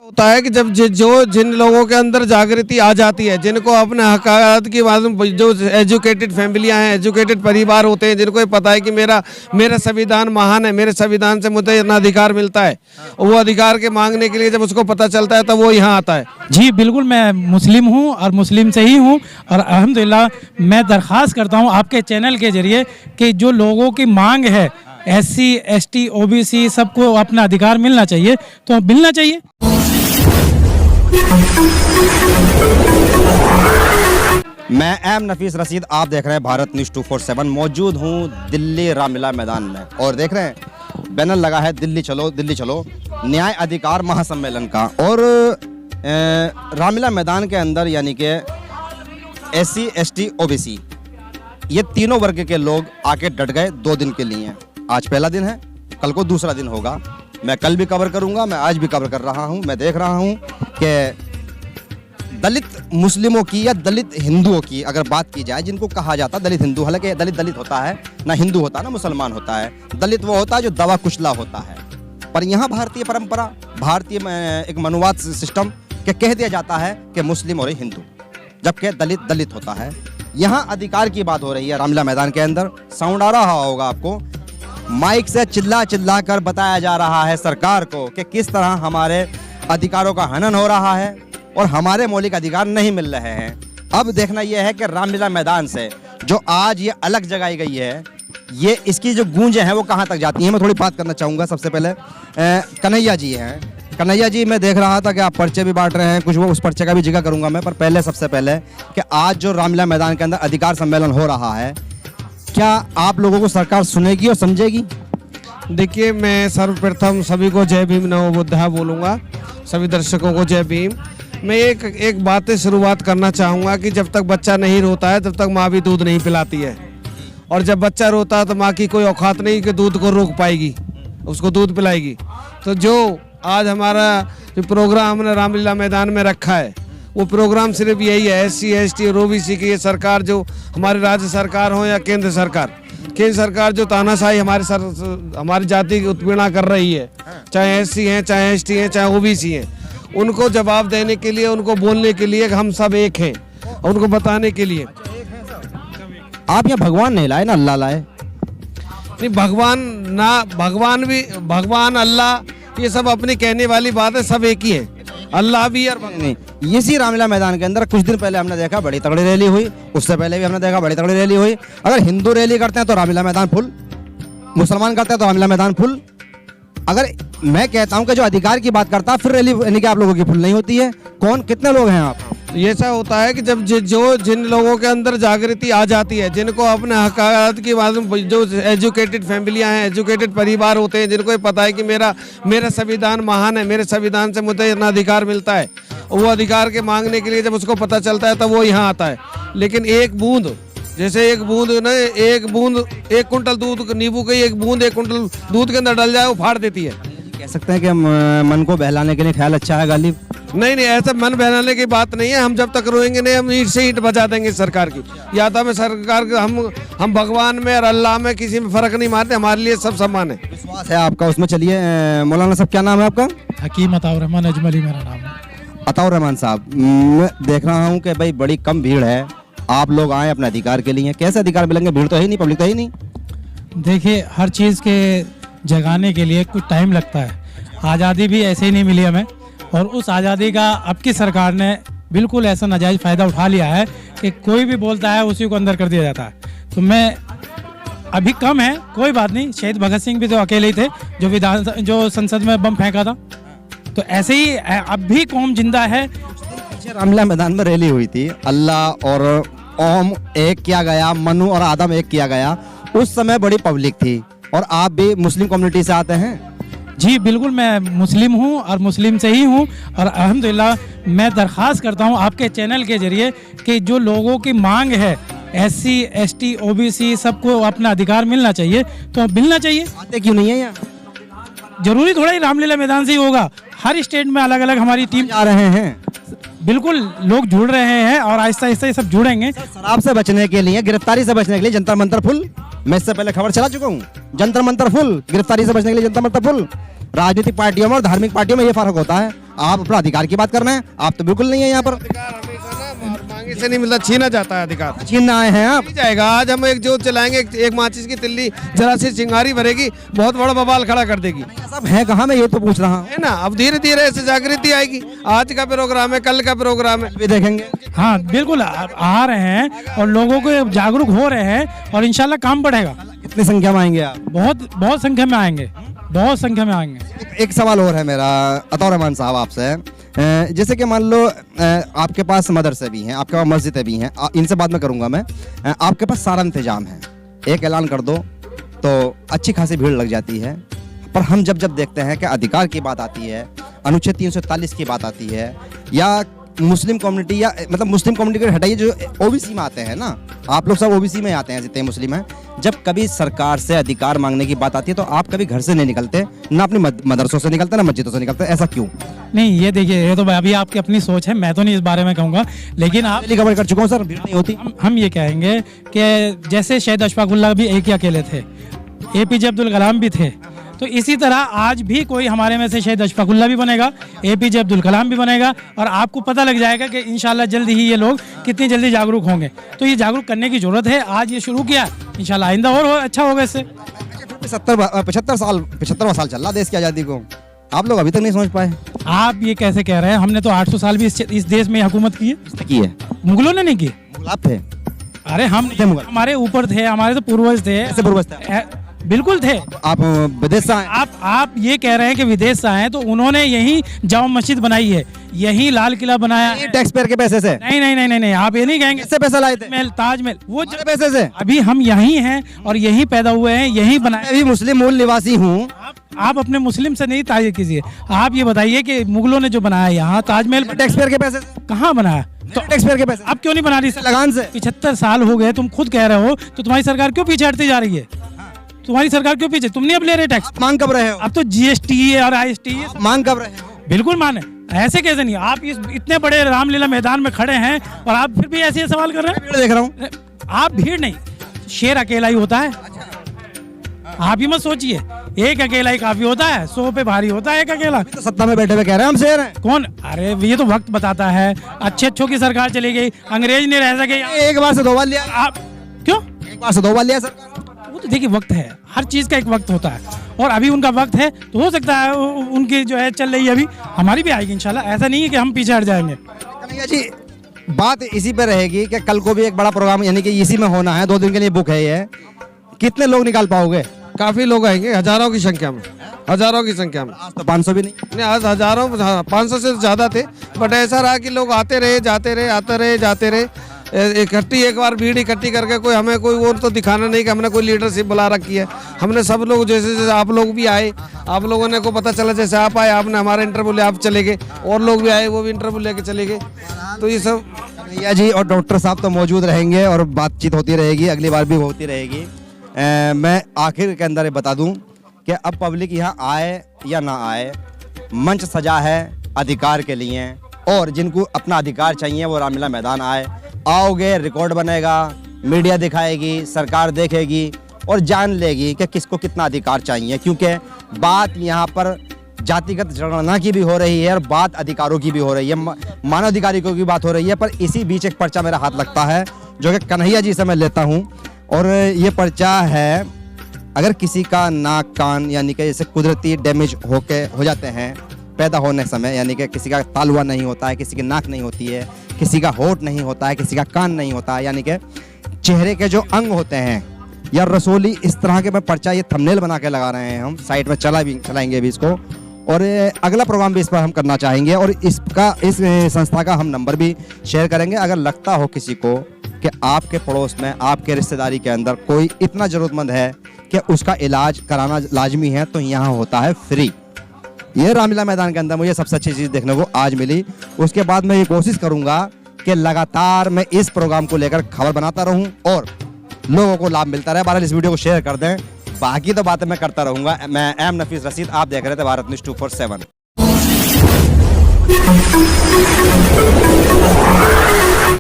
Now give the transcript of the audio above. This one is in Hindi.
होता है कि जब जिन लोगों के अंदर जागृति आ जाती है, जिनको अपने हक़ाक़त की मालूम, जो एजुकेटेड फैमिलियां हैं, एजुकेटेड परिवार होते हैं, जिनको ये पता है कि मेरा संविधान महान है, मेरे संविधान से मुझे इतना अधिकार मिलता है, वो अधिकार के मांगने के लिए जब उसको पता चलता है तब वो यहाँ आता है। जी बिल्कुल, मैं मुस्लिम हूँ और मुस्लिम से ही हूँ और अल्हम्दुलिल्लाह मैं दरख्वास्त करता हूँ आपके चैनल के जरिए कि जो लोगों की मांग है SC ST OBC सबको अपना अधिकार मिलना चाहिए, तो मिलना चाहिए। मैं एम नफीस रशीद, आप देख रहे हैं भारत न्यूज़ 247। मौजूद हूँ दिल्ली रामलीला मैदान में और देख रहे हैं बैनर लगा है दिल्ली चलो न्याय अधिकार महासम्मेलन का। और रामलीला मैदान के अंदर यानी कि SC ST OBC ये तीनों वर्ग के लोग आके डट गए 2 दिन के लिए। आज पहला दिन है, कल को दूसरा दिन होगा। मैं कल भी कवर करूंगा, मैं आज भी कवर कर रहा हूं। मैं देख रहा हूं कि दलित मुस्लिमों की या दलित हिंदुओं की अगर बात की जाए, जिनको कहा जाता है दलित हिंदू, हालांकि दलित होता है ना, हिंदू होता है ना मुसलमान होता है। दलित वो होता है जो दवा कुचला होता है। पर यहाँ भारतीय परंपरा, भारतीय एक मनुवाद सिस्टम के कह दिया जाता है कि मुस्लिम और हिंदू, जबकि दलित होता है। यहाँ अधिकार की बात हो रही है रामलीला मैदान के अंदर। साउंड आ रहा होगा आपको, माइक से चिल्ला कर बताया जा रहा है सरकार को कि किस तरह हमारे अधिकारों का हनन हो रहा है और हमारे मौलिक अधिकार नहीं मिल रहे हैं। अब देखना यह है कि रामलीला मैदान से जो आज ये अलग जगाई गई है, ये इसकी जो गूंजें हैं वो कहाँ तक जाती हैं, मैं थोड़ी बात करना चाहूँगा। सबसे पहले कन्हैया जी हैं। कन्हैया जी, मैं देख रहा था कि आप पर्चे भी बांट रहे हैं, कुछ वो उस पर्चे का भी जिक्र करूँगा मैं। पर पहले सबसे पहले कि आज जो रामलीला मैदान के अंदर अधिकार सम्मेलन हो रहा है, क्या आप लोगों को सरकार सुनेगी और समझेगी? देखिए, मैं सर्वप्रथम सभी को जय भीम नमो बुद्धाय बोलूँगा, सभी दर्शकों को जय भीम। मैं एक बात से शुरुआत करना चाहूँगा कि जब तक बच्चा नहीं रोता है तब तक माँ भी दूध नहीं पिलाती है, और जब बच्चा रोता है तो माँ की कोई औकात नहीं कि दूध को रोक पाएगी, उसको दूध पिलाएगी। तो जो आज हमारा जो प्रोग्राम हमने रामलीला मैदान में रखा है, वो प्रोग्राम सिर्फ यही है, SC ST और OBC की ये सरकार, जो हमारी राज्य सरकार हो या केंद्र सरकार जो तानाशाही हमारी जाति की उत्पीड़ना कर रही है, चाहे SC हैं, चाहे ST हैं, चाहे OBC हैं, उनको जवाब देने के लिए, उनको बोलने के लिए हम सब एक हैं, उनको बताने के लिए। आप यहाँ भगवान नहीं लाए ना, अल्लाह लाए? नहीं, भगवान अल्लाह ये सब अपनी कहने वाली बात है, सब एक ही है, अल्लाह भी और नहीं। इसी रामलीला मैदान के अंदर कुछ दिन पहले हमने देखा बड़ी तगड़ी रैली हुई, उससे पहले भी हमने देखा बड़ी तगड़ी रैली हुई। अगर हिंदू रैली करते हैं तो रामलीला मैदान फुल, मुसलमान करते हैं तो रामलीला मैदान फुल। अगर मैं कहता हूं कि जो अधिकार की बात करता है फिर रैली यानी कि आप लोगों की फुल नहीं होती है। कौन, कितने लोग हैं आप? ये ऐसा होता है कि जब जिन लोगों के अंदर जागृति आ जाती है, जिनको अपने हक़ाक़त की मालूम, जो एजुकेटेड फैमिलियां हैं, एजुकेटेड परिवार होते हैं, जिनको ये पता है कि मेरा संविधान महान है, मेरे संविधान से मुझे इतना अधिकार मिलता है, वो अधिकार के मांगने के लिए जब उसको पता चलता है तब वो यहाँ आता है। लेकिन एक बूंद, जैसे एक कुंटल दूध, नींबू की एक बूंद 1 कुंटल दूध के अंदर डल जाए, वो फाड़ देती है। कह सकते हैं कि मन को बहलाने के लिए ख्याल अच्छा है गालिब? नहीं, ऐसा मन बहलाने की बात नहीं है। हम जब तक रोएंगे नहीं, हम ईंट से ईंट बजा देंगे सरकार की। या तो हमें सरकार के, हम भगवान में और अल्लाह में किसी में फ़र्क नहीं मारते, हमारे लिए सब समान है। विश्वास है आपका उसमें। चलिए मौलाना साहब, क्या नाम है आपका? हकीम अताउर रहमान अजमली मेरा नाम है। अताउर रहमान साहब, मैं देख रहा हूँ कि भाई बड़ी कम भीड़ है, आप लोग आए अपने अधिकार के लिए। कैसे अधिकार मिलेंगे? भीड़ तो है ही नहीं, पब्लिक तो है ही नहीं। देखिए, हर चीज़ के जगाने के लिए कुछ टाइम लगता है। आज़ादी भी ऐसे ही नहीं मिली हमें, और उस आज़ादी का अब की सरकार ने बिल्कुल ऐसा नाजायज़ फ़ायदा उठा लिया है कि कोई भी बोलता है उसी को अंदर कर दिया जाता है। तो मैं अभी कम है, कोई बात नहीं। शहीद भगत सिंह भी तो अकेले ही थे जो संसद में बम फेंका था। तो ऐसे ही अब भी कौम जिंदा है। रामलीला मैदान में रैली हुई थी, अल्लाह और ओम एक किया गया, मनु और आदम एक किया गया। उस समय बड़ी पब्लिक थी, और आप भी मुस्लिम कम्युनिटी से आते हैं? जी बिल्कुल, मैं मुस्लिम हूँ और मुस्लिम से ही हूँ और अल्हम्दुलिल्लाह मैं दरख्वास्त करता हूँ आपके चैनल के जरिए कि जो लोगों की मांग है SC ST OBC सबको अपना अधिकार मिलना चाहिए, तो मिलना चाहिए। आते क्यों नहीं है यहाँ? जरूरी थोड़ा ही रामलीला मैदान से ही होगा, हर स्टेट में अलग अलग हमारी टीम आ रहे हैं। बिल्कुल, लोग जुड़ रहे हैं और आहिस्ता आहिस्ता ये सब जुड़ेंगे। शराब से बचने के लिए, गिरफ्तारी से बचने के लिए जंतर मंतर फुल। मैं इससे पहले खबर चला चुका हूँ, जंतर मंतर फुल, गिरफ्तारी से बचने के लिए जंतर मंतर फुल। राजनीतिक पार्टियों में और धार्मिक पार्टियों में ये फर्क होता है। आप अपना अधिकार की बात कर रहे हैं, आप तो बिल्कुल नहीं है यहाँ पर। अधिकार हमेशा ना मांगे से नहीं मिलता, छीना जाता है अधिकार। छीनने आए हैं आप। नहीं जाएगा। आज हम एक जोत चलाएंगे, एक माचिस की तिल्ली जरा सी चिंगारी भरेगी, बहुत बड़ा बवाल खड़ा कर देगी। सब है कहाँ, मैं ये तो पूछ रहा हूँ। है ना, अब धीरे धीरे ऐसे जागृति आएगी। आज का प्रोग्राम है, कल का प्रोग्राम है, भी देखेंगे। हाँ बिल्कुल आ रहे हैं और लोगों को जागरूक हो रहे हैं और इंशाल्लाह काम बढ़ेगा। कितनी संख्या में आएंगे आप? बहुत बहुत संख्या में आएंगे, बहुत संख्या में आएंगे। एक सवाल और है मेरा अतौर रहमान साहब आपसे। जैसे कि मान लो आपके पास मदरसे भी हैं, आपके पास मस्जिदें भी हैं, इनसे बात में करूंगा मैं। आपके पास सारा इंतजाम है, एक ऐलान कर दो तो अच्छी खासी भीड़ लग जाती है। पर हम जब जब देखते हैं कि अधिकार की बात आती है, अनुच्छेद 341 की बात आती है, या मुस्लिम कम्युनिटी, या मतलब मुस्लिम कम्युनिटी को हटाइए, जो ओबीसी में आते हैं ना, आप लोग सब ओबीसी में आते हैं जितने मुस्लिम हैं, जब कभी सरकार से अधिकार मांगने की बात आती है तो आप कभी घर से नहीं निकलते, ना अपनी मदरसों से निकलते, ना मस्जिदों से निकलते, ऐसा क्यों? नहीं ये देखिए, ये तो अभी आपकी अपनी सोच है, मैं तो नहीं इस बारे में कहूँगा, लेकिन आप कवर कर चुका हूँ सर, भीड़ नहीं होती। हम ये कहेंगे कि जैसे शहीद अशफाक उल्लाह भी एक ही अकेले थे, एपीजे अब्दुल कलाम भी थे, तो इसी तरह आज भी कोई हमारे में से शहीद अशफाक उल्लाह भी बनेगा, एपीजे अब्दुल कलाम भी बनेगा, और आपको पता लग जाएगा कि इंशाल्लाह जल्दी ही ये लोग कितनी जल्दी जागरूक होंगे। तो ये जागरूक करने की जरूरत है, आज ये शुरू किया, इंशाल्लाह आइंदा और अच्छा होगा इससे। 75वां साल चल रहा देश की आज़ादी को, आप लोग अभी तक नहीं समझ पाए। आप ये कैसे कह रहे हैं? हमने तो 800 साल भी इस देश में हुकूमत की है। किसने की है? मुगलों ने नहीं की। मुगल आप थे? अरे हम थे मुगल? हमारे ऊपर थे, हमारे तो पूर्वज थे। कैसे पूर्वज थे? बिल्कुल थे। आप विदेश से आए? आप ये कह रहे हैं कि विदेश से आए, तो उन्होंने यही जामा मस्जिद बनाई है, यही लाल किला बनाया है। टैक्स पेयर के पैसे से? नहीं नहीं नहीं नहीं नहीं, आप ये नहीं कहेंगे। किससे पैसा लाए थे? महल, ताजमहल, वो पैसे से? अभी हम यही हैं और यही पैदा हुए हैं, यही बनाए। मैं भी मुस्लिम मूल निवासी हूँ। आप अपने मुस्लिम से नहीं तारीफ कीजिए, आप ये बताइए कि मुगलों ने जो बनाया यहाँ ताजमहल, टैक्स पेयर के पैसे? कहाँ बनाया? तो टैक्स पेयर के पैसे आप क्यों नहीं बना रही? लगान से? 75 साल हो गए, तुम खुद कह रहे हो, तो तुम्हारी सरकार क्यों पीछे हटती जा रही है? तुम्हारी सरकार क्यों पीछे? तुम नहीं अब ले रहे टैक्स। मांग कब रहे हो? अब तो जीएसटी और आईएसटी मांग कब रहे हो? बिल्कुल माने, ऐसे कैसे नहीं? आप इस इतने बड़े रामलीला मैदान में खड़े हैं और आप फिर भी ऐसे सवाल कर रहे हैं। भीड़ देख रहा हूँ। आप भीड़ नहीं, शेर अकेला ही होता है। आप ही मत सोचिए, एक अकेला ही काफी होता है, 100 पे भारी होता है एक अकेला। तो सत्ता में बैठे हुए कह रहे हैं हम शेर हैं। कौन? अरे ये तो वक्त बताता है, अच्छों की सरकार चली गई, अंग्रेज नहीं रह सके। एक बार से 2 बार लिया आप क्यों? एक बार से 2 बार लिया सर। वो तो देखिए, वक्त है, हर चीज का एक वक्त होता है, और अभी उनका वक्त है, तो हो सकता है उनकी जो है चल रही है, अभी हमारी भी आएगी इंशाल्लाह। ऐसा नहीं है कि हम पीछे हट जाएंगे। कन्हैया जी, बात इसी पे रहेगी कि कल को भी एक बड़ा प्रोग्राम यानी कि इसी में होना है, 2 दिन के लिए बुक है ये। कितने लोग निकाल पाओगे? काफी लोग आएंगे, हजारों की संख्या में, हजारों की संख्या में। आज तो 500 भी नहीं। आज हजारों, 500 से ज्यादा थे, बट ऐसा रहा कि लोग आते रहे, जाते रहे, आते रहे, जाते रहे। इकट्ठी एक बार भीड़ इकट्ठी करके कोई हमें कोई वो तो दिखाना नहीं कि हमने कोई लीडरशिप बुला रखी है। हमने सब लोग, जैसे जैसे आप लोग भी आए, आप लोगों ने को पता चला, जैसे आप आए, आपने हमारा इंटरव्यू लिया, आप चले गए, और लोग भी आए, वो भी इंटरव्यू लेके चले गए। तो ये सब कन्हैया जी और डॉक्टर साहब तो मौजूद रहेंगे और बातचीत होती रहेगी, अगली बार भी होती रहेगी। मैं आखिर के अंदर बता दूं कि अब पब्लिक यहाँ आए या ना आए, मंच सजा है अधिकार के लिए, और जिनको अपना अधिकार चाहिए वो रामलीला मैदान आए। आओगे, रिकॉर्ड बनेगा, मीडिया दिखाएगी, सरकार देखेगी और जान लेगी कि किसको कितना अधिकार चाहिए, क्योंकि बात यहाँ पर जातिगत जनगणना की भी हो रही है और बात अधिकारों की भी हो रही है, मानव अधिकारों की बात हो रही है। पर इसी बीच एक पर्चा मेरा हाथ लगता है जो कि कन्हैया जी से मैं लेता हूँ, और ये पर्चा है, अगर किसी का नाक कान यानी कि जैसे कुदरती डैमेज हो जाते हैं पैदा होने समय, यानी कि किसी का तालुआ नहीं होता है, किसी की नाक नहीं होती है, किसी का होंठ नहीं होता है, किसी का कान नहीं होता है, यानी कि चेहरे के जो अंग होते हैं या रसोली, इस तरह के मैं पर्चा, ये थंबनेल बना के लगा रहे हैं हम, साइड में चलाएंगे भी इसको, और अगला प्रोग्राम भी इस पर हम करना चाहेंगे, और इस संस्था का हम नंबर भी शेयर करेंगे। अगर लगता हो किसी को कि आपके पड़ोस में, आपके रिश्तेदारी के अंदर कोई इतना ज़रूरतमंद है कि उसका इलाज कराना लाजमी है, तो यहाँ होता है फ्री। ये रामलीला मैदान के अंदर मुझे सबसे अच्छी चीज़ देखने को आज मिली। उसके बाद मैं ये कोशिश करूँगा कि लगातार मैं इस प्रोग्राम को लेकर खबर बनाता रहूँ और लोगों को लाभ मिलता रहे। बहरहाल इस वीडियो को शेयर कर दें, बाकी तो बातें मैं करता रहूँगा। मैं एम नफीस रशीद, आप देख रहे थे भारत न्यूज़ 247।